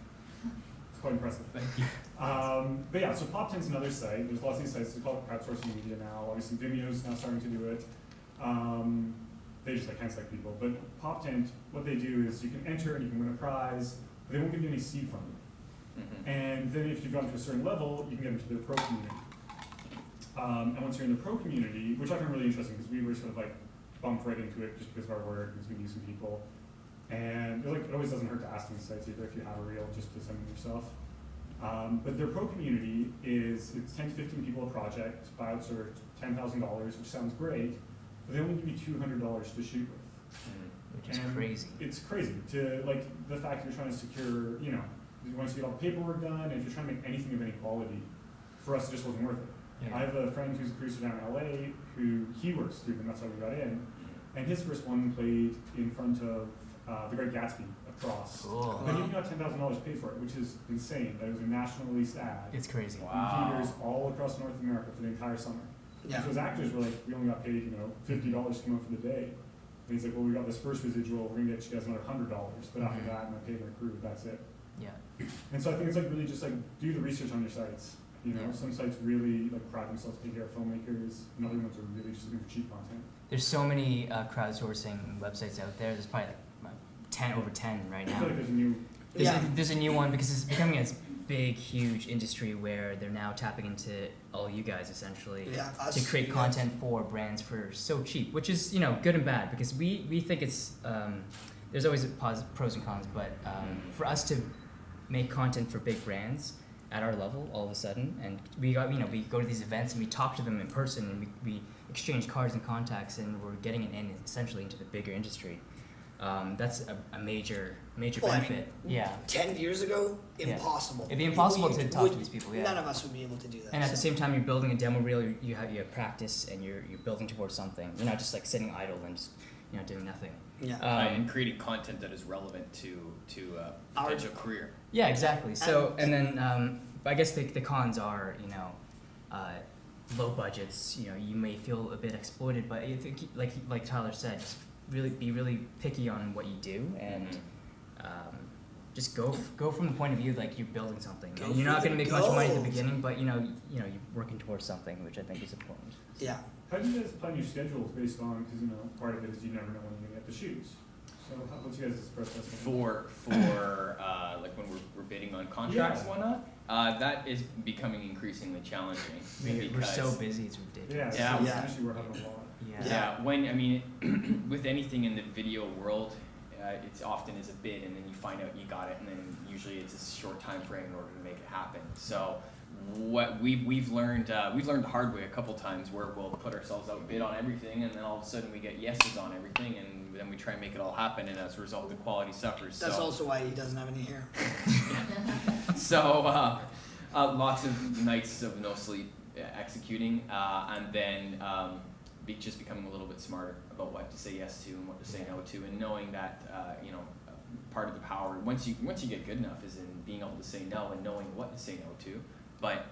It's quite impressive. Thank you. But yeah, so PopTen's another site. There's lots of these sites. They call it crowdsourcing media now. Obviously, Vimeo's now starting to do it. They just hand-select people. But PopTen, what they do is you can enter and you can win a prize, but they won't give you any seed funding. And then if you've gotten to a certain level, you can get into their pro community. And once you're in the pro community, which I find really interesting because we were sort of bumped right into it just because of our work, because we knew some people. And it always doesn't hurt to ask these sites either if you have a reel just to send them yourself. But their pro community it's 10 to 15 people a project, buyouts are $10,000, which sounds great, but they only give you $200 to shoot with. Which is crazy. It's crazy to the fact that you're trying to secure, you want to get all the paperwork done, and if you're trying to make anything of any quality, for us it just wasn't worth it. Yeah. I have a friend who's a producer down in LA who he works through them, that's how we got in, and his first one played in front of The Great Gatsby across. Cool. And he got $10,000 paid for it, which is insane. That was a national released ad. It's crazy. In theaters all across North America for the entire summer. Yeah. So his actors were we only got paid, $50 to come out for the day. And he's like, well, we got this first residual, we're gonna get you guys another $100, but after that, and I paid my crew, that's it. Yeah. And so I think it's really just do the research on your sites. Some sites really pride themselves taking care of filmmakers, and other ones are really just looking for cheap content. There's so many crowdsourcing websites out there. There's probably 10 right now. I feel like there's a new. There's a new one because it's becoming a big, huge industry where they're now tapping into all you guys essentially to create content for brands for so cheap, which is good and bad because we think it's there's always pros and cons, but for us to make content for big brands at our level all of a sudden, and we go to these events and we talk to them in person and we exchange cards and contacts and we're getting it in essentially into the bigger industry. That's a major benefit. 10 years ago, impossible. It'd be impossible to talk to these people. Yeah. None of us would be able to do that. And at the same time, you're building a demo reel. You have practice, and you're building towards something. You're not just sitting idle and just doing nothing. Yeah. And creating content that is relevant to potential career. Yeah, exactly. So, and then I guess the cons are, you know, low budgets. You know, you may feel a bit exploited, but I think, like Tyler said, just be really picky on what you do, and just go from the point of view like you're building something. And you're not going to make much money at the beginning, but you know you're working towards something, which I think is important. Yeah. How do you guys plan your schedules based on, because you know, part of it is you never know when you're going to get the shoots. So what's your guys' process? For like when we're bidding on contracts and whatnot, that is becoming increasingly challenging. We're so busy, it's ridiculous. Yeah, especially we're having a lot. Yeah, when, I mean, with anything in the video world, it's often is a bid, and then you find out you got it, and then usually it's a short time frame in order to make it happen. So what we've learned the hard way a couple times, where we'll put ourselves out bid on everything, and then all of a sudden we get yeses on everything, and then we try and make it all happen, and as a result the quality suffers. That's also why he doesn't have any hair. So lots of nights of no sleep executing, and then just becoming a little bit smarter about what to say yes to and what to say no to, and knowing that you know, part of the power once you get good enough is in being able to say no and knowing what to say no to. But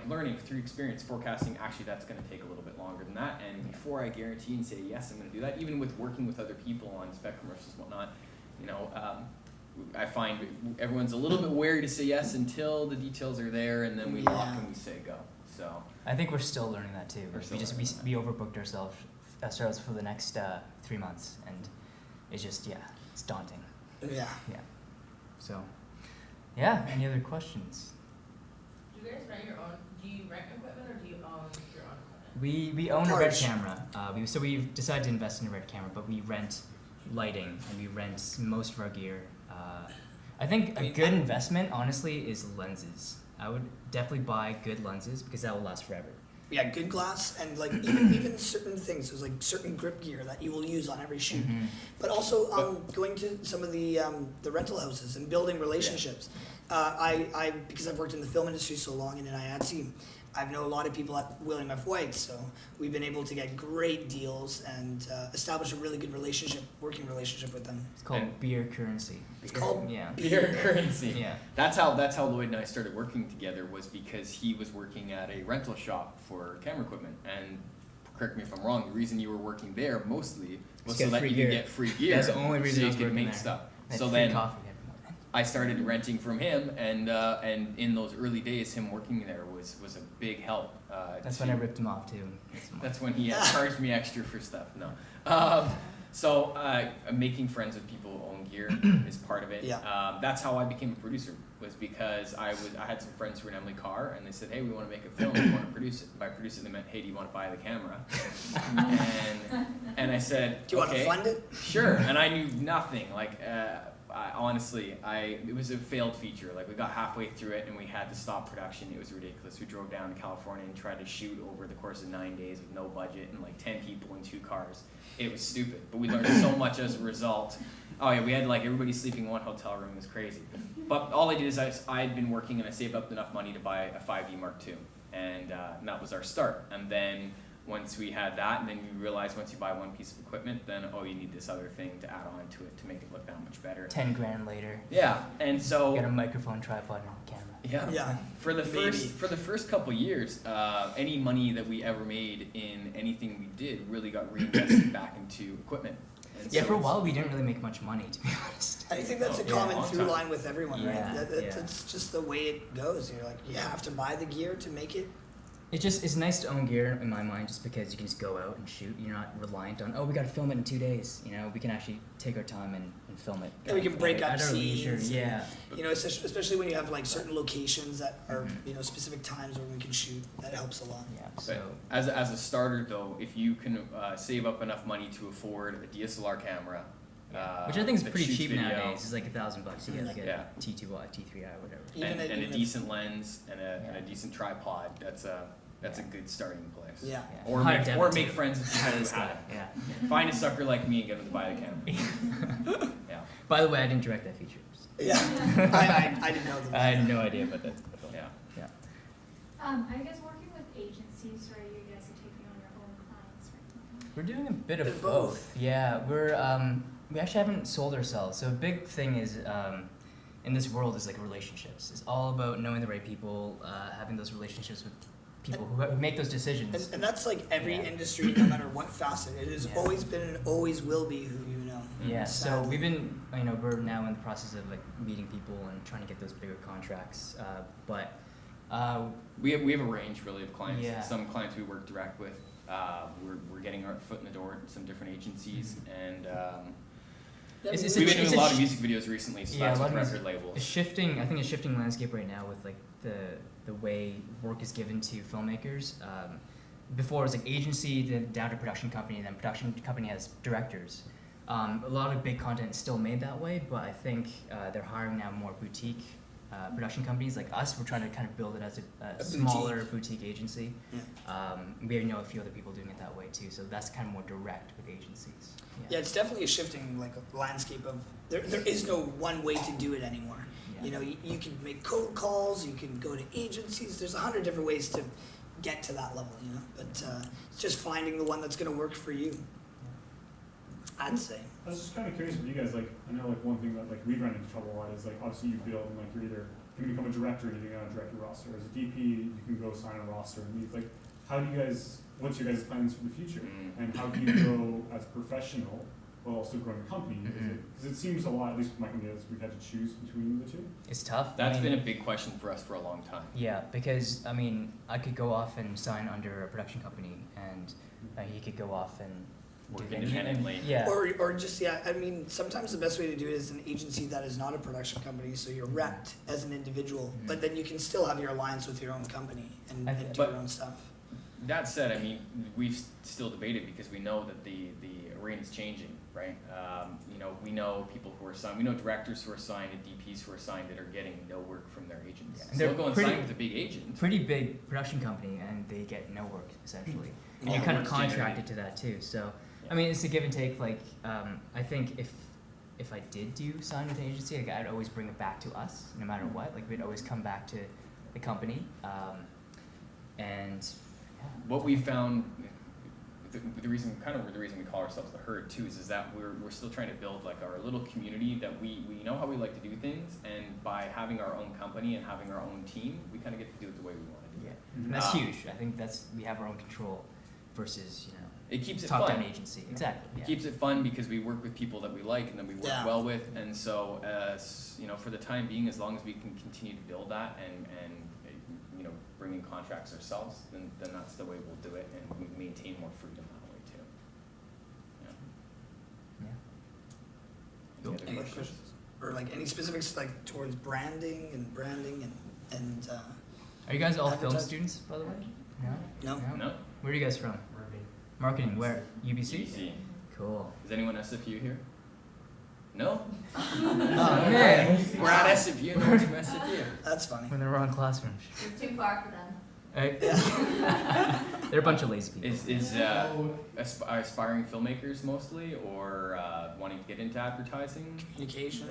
learning through experience, forecasting, actually that's going to take a little bit longer than that. And before I guarantee and say yes, I'm going to do that, even with working with other people on spec commercials and whatnot, you know, I find everyone's a little bit wary to say yes until the details are there, and then we lock and we say go. So I think we're still learning that too. We overbooked ourselves for the next 3 months, and it's just it's daunting. Yeah. Yeah. So any other questions? Do you guys rent your own? Do you rent equipment, or do you own your own equipment? We own a red camera. So we've decided to invest in a red camera, but we rent lighting and we rent most of our gear. I think a good investment, honestly, is lenses. I would definitely buy good lenses because that will last forever. Yeah, good glass, and like even certain things. There's like certain grip gear that you will use on every shoot, but also going to some of the rental houses and building relationships. I because I've worked in the film industry so long and in IATSE, I know a lot of people at William F. White, so we've been able to get great deals and establish a really good working relationship with them. It's called beer currency. It's called beer currency. Yeah. That's how Lloyd and I started working together, was because he was working at a rental shop for camera equipment. And correct me if I'm wrong, the reason you were working there mostly was so that you could get free gear. That's the only reason I was working make there. stuff. So So free then coffee. I started renting from him, and in those early days, him working there was a big help. That's when I ripped him off too. That's when he charged me extra for stuff. No. So making friends with people who own gear is part of it. Yeah. That's how I became a producer, was because I had some friends who were in Emily Carr, and they said, hey, we want to make a film, we want to produce it. By produce it, they meant, hey, do you want to buy the camera? and I said, do you want to fund it? Sure. And I knew nothing. Like, honestly, it was a failed feature. Like, we got halfway through it and we had to stop production. It was ridiculous. We drove down to California and tried to shoot over the course of 9 days with no budget and like 10 people in 2 cars. It was stupid, but we learned so much as a result. Oh yeah, we had like everybody sleeping in one hotel room. It was crazy. But all I did is I had been working and I saved up enough money to buy a 5D Mark II, and that was our start. And then once we had that, and then you realize once you buy one piece of equipment, then you need this other thing to add on to it to make it look that much better. 10 grand later. Yeah, and so you got a microphone, tripod, and a camera. Yeah. For the first couple years, any money that we ever made in anything we did really got reinvested back into equipment. And for a while we didn't really make much money, to be honest. I think that's a common through line with everyone, right? Yeah, That's just the way it goes. You're like, you have to buy the gear to make it. It's nice to own gear in my mind, just because you can just go out and shoot. You're not reliant on, we got to film it in 2 days. You know, we can actually take our time and film it. And we can break up scenes. Leisure. Yeah. You know, especially when you have like certain locations that are specific times where we can shoot. That helps a lot. Yeah. So as a starter though, if you can save up enough money to afford a DSLR camera, which I think is pretty cheap nowadays. It's like $1,000. You get like a T2i, T3i, whatever. And a decent lens and a decent tripod. That's a good starting place. Yeah. Or make friends with people who have it. Yeah. Find a sucker like me and get them to buy the camera. Yeah. By the way, I didn't direct that feature. Yeah. I didn't know that. I had no idea about that. Yeah. I guess working with agencies, right? You guys are taking on your own clients right now. We're doing a bit of Bit of both. both. Yeah, we actually haven't sold ourselves. So a big thing is in this world is like relationships. It's all about knowing the right people, having those relationships with people who make those decisions. And that's like every Yeah. industry, no matter what facet. It has Yeah. always been and always will be who you know. Yeah, so Sadly. we've been, we're now in the process of like meeting people and trying to get those bigger contracts. But We have a range really of clients. Yeah. Some clients we work direct with. We're getting our foot in the door at some different agencies, and It's we've a- been it's doing a lot a of sh- music videos recently, so Yeah, that's a with lot of record music- labels. it's shifting. I think a shifting landscape right now with like the way work is given to filmmakers. Before it was like agency, then down to production company, then production company has directors. A lot of big content is still made that way, but I think they're hiring now more boutique production companies like us. We're trying to kind of build it as a smaller boutique agency. Yeah. We know a few other people doing it that way too, so that's kind of more direct with agencies. Yeah, it's definitely a shifting like a landscape of there is no one way to do it anymore. Yeah. You know, you can make cold calls, you can go to agencies. There's 100 different ways to get to that level, you know. But it's just finding the one that's going to work for you. I'd say. I was just kind of curious with you guys, like, I know like one thing that like we've run into trouble a lot is like obviously you build and like you're either going to become a director and you're on a director roster. As a DP, you can go sign a roster and leave. Like, how do you guys, what's your guys' plans for the future? And how do you grow as a professional while also growing a company? Because it seems a lot, at least with my company, we've had to choose between the two. It's tough. That's been a big question for us for a long time. Yeah, because I could go off and sign under a production company, and he could go off and Work do independently. Yeah. Or just, yeah, I mean, sometimes the best way to do it is an agency that is not a production company, so you're repped as an individual, but then you can still have your alliance with your own company and do your own stuff. That said, I mean, we've still debated because we know that the arena is changing, right? We know people who are signed, we know directors who are signed and DPs who are signed that are getting no work from their agents. And They'll they're go and pretty- sign with a big agent. Pretty big production company, and they get no work essentially, and Yeah, you're kind of work's contracted to that too. So, I mean, it's a give and take. Like, I think if I did sign with an agency, like, I'd always bring it back to us, no matter what. Like, we'd always come back to the company, and What we found, the reason we call ourselves the Herd too, is that we're still trying to build like our little community that we know how we like to do things, and by having our own company and having our own team, we kind of get to do it the way we want to do it. Yeah, and that's huge. I think we have our own control versus it keeps it top-down fun. agency. Exactly. It keeps it fun because we work with people that we like and that we work Yeah. well with, and so for the time being, as long as we can continue to build that and bring in contracts ourselves, then that's the way we'll do it, and we maintain more freedom that way too. Cool. Any other Any questions? questions? Or like any specifics like towards branding and Are you guys all film Advertising. students, by the way? No. No? Where are you guys from? Marketing. Where? UBC. UBC. Cool. Is anyone SFU here? No? Oh man. We're at SFU, no one's from SFU. That's funny. We're in the wrong classroom. It's too far for them. Right? They're a bunch of lazy people. Is aspiring filmmakers mostly, or wanting to get into advertising? Communication.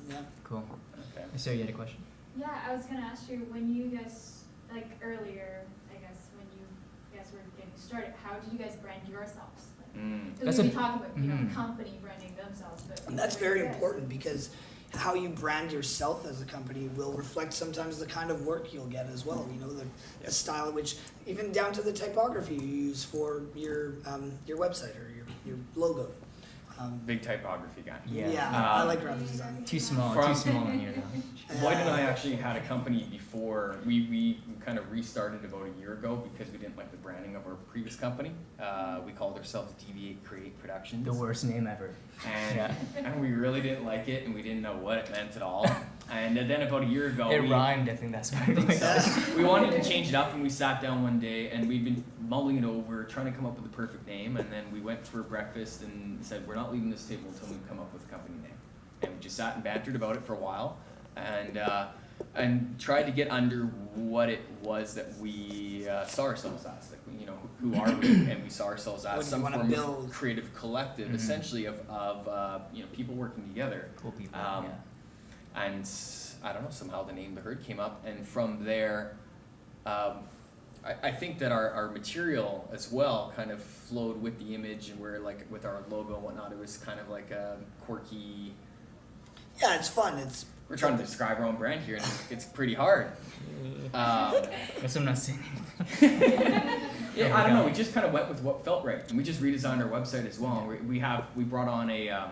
Yeah. Cool. Okay. So you had a question? Yeah, I was gonna ask you, when you guys, like earlier, I guess, when you guys were getting started, how did you guys brand yourselves? That's So we a- talk about, company branding themselves, but. And that's very important because how you brand yourself as a company will reflect sometimes the kind of work you'll get as well. You know, the style in which, even down to the typography you use for your website or your logo. Big typography guy. Yeah, I like graphic design. Too small in here though. Lloyd and I actually had a company before. We kind of restarted about a year ago because we didn't like the branding of our previous company. We called ourselves Deviate Create Productions. The worst name ever. And we really didn't like it, and we didn't know what it meant at all. And then about a year ago, It rhymed. I think that's what it is. we wanted to change it up, and we sat down one day, and we'd been mulling it over, trying to come up with the perfect name, and then we went for breakfast and said, we're not leaving this table until we come up with a company name. And we just sat and bantered about it for a while, and tried to get under what it was that we saw ourselves as. Like, who are we? And we saw ourselves as some form of creative collective, essentially of people working together. Cool people. And I don't know, somehow the name The Herd came up, and from there, I think that our material as well kind of flowed with the image, and we're like with our logo and whatnot, it was kind of like a quirky. Yeah, it's fun. We're trying to describe our own brand here, and it's pretty hard. Guess I'm not saying Yeah, I don't know. We just kind of went with what felt right, and we just redesigned our website as well. We brought on a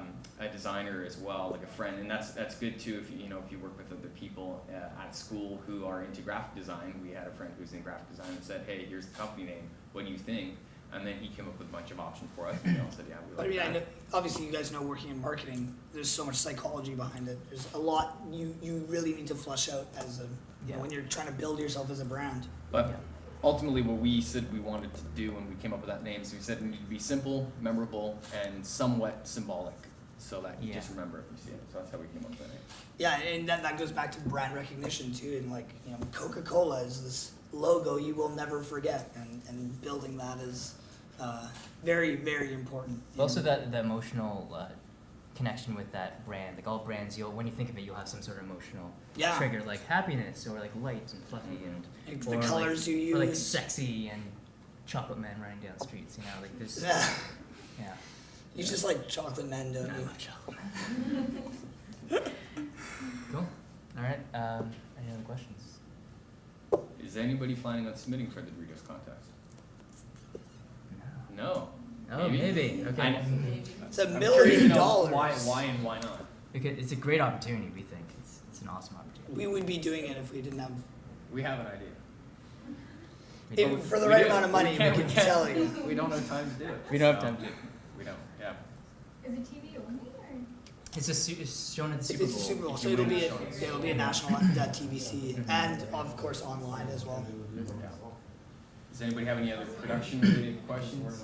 designer as well, like a friend, and that's good too. If you work with other people at school who are into graphic design, we had a friend who's in graphic design and said, "Hey, here's the company name. What do you think?" And then he came up with a bunch of options for us, and we all said, "Yeah, we like that." I know, obviously you guys know working in marketing, there's so much psychology behind it. There's a lot you really need to flush out as when you're trying to build yourself as a brand. But ultimately, what we said we wanted to do when we came up with that name, so we said it needed to be simple, memorable, and somewhat symbolic, so that you just remember if you see it. So that's how we came up with that name. Yeah, and that goes back to brand recognition too, and Coca-Cola is this logo you will never forget, and building that is very, very important. Also, the emotional connection with that brand, like all brands, when you think of it, you'll have some sort of emotional trigger, like happiness or like light and fluffy and the colors you use, or like sexy and chocolate men running down streets. Like there's You just like chocolate men, don't you? I love chocolate men. Cool. All right. Any other questions? Is anybody planning on submitting for the Doritos contest? No. Oh, maybe. Okay. It's $1 million. Why and why not? Because it's a great opportunity. We think it's an awesome opportunity. We would be doing it if we didn't have. We have an idea. For the right amount of money, we can tell you. We don't have time to do it. We don't have time to do it. We don't. Yeah. Is it TV only or? It's shown at the Super Bowl. It's a Super Bowl, so it'll be a national TVC and of course online as well. Does anybody have any other production related questions?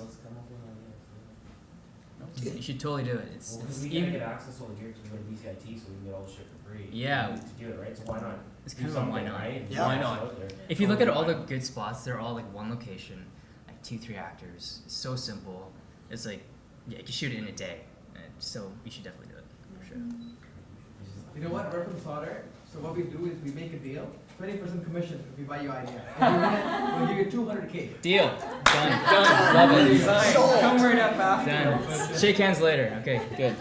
You should totally do it. We can get access to all the gear because we go to BCIT, so we can get all the shit for free. Yeah. To do it, right? So why not? It's kind of a why not? Right? Yeah. Why not? If you look at all the good spots, they're all like one location, like 2-3 actors. It's so simple. It's like, you can shoot it in a day. So you should definitely do it, for sure. You know what? We're from Solder. So what we do is we make a deal. 20% commission if we buy your idea. If you win it, we'll give you $200K. Deal. Done. Love it. Come right up after. Done. Shake hands later. Okay, good.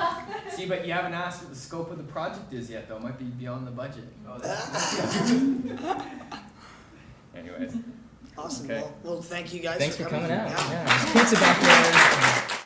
See, but you haven't asked what the scope of the project is yet, though. It might be beyond the budget. Anyways. Awesome. Okay. Well, thank you guys. Thanks for coming out. Yeah. There's pizza back there.